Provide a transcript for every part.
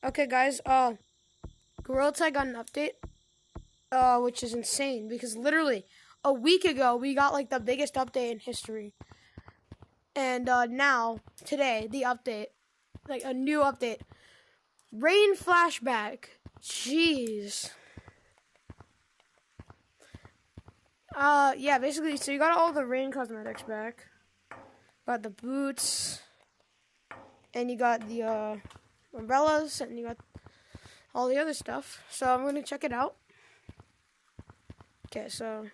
Okay, guys. Gorilla Tag got an update, which is insane because literally a week ago we got like the biggest update in history, and now today the update, like a new update, rain flashback. Jeez. Yeah, basically, so you got all the rain cosmetics back. Got the boots, and you got the umbrellas, and you got all the other stuff. So I'm gonna check it out. Okay, so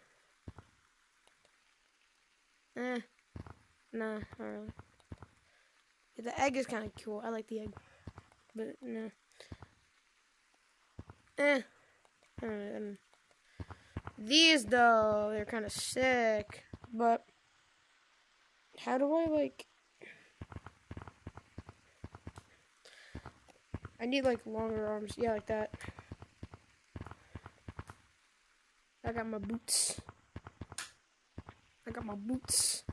nah, not really. Yeah, the egg is kind of cool. I like the egg, but no. These though, they're kind of sick. But how do I like? I need like longer arms. Yeah, like that. I got my boots. I got my boots.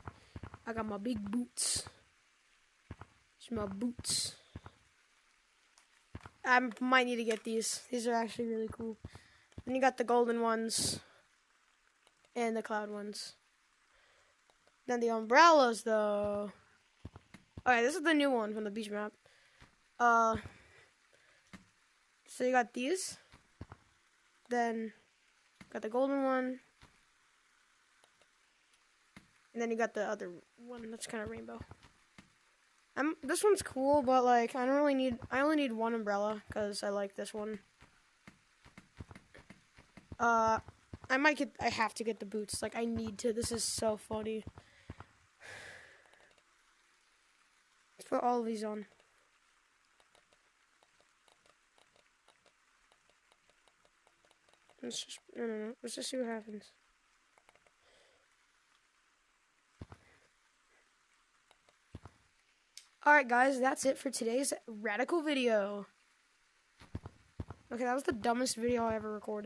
I got my big boots. It's my boots. I might need to get these. These are actually really cool. Then you got the golden ones. And the cloud ones. Then the umbrellas, though. Alright, this is the new one from the beach map. So you got these. Then, got the golden one. And then you got the other one that's kind of rainbow. This one's cool, but like, I only need one umbrella, because I like this one. I have to get the boots. Like, I need to. This is so funny. Let's put all of these on. Let's just see what happens. Alright, guys, that's it for today's radical video. Okay, that was the dumbest video I ever recorded.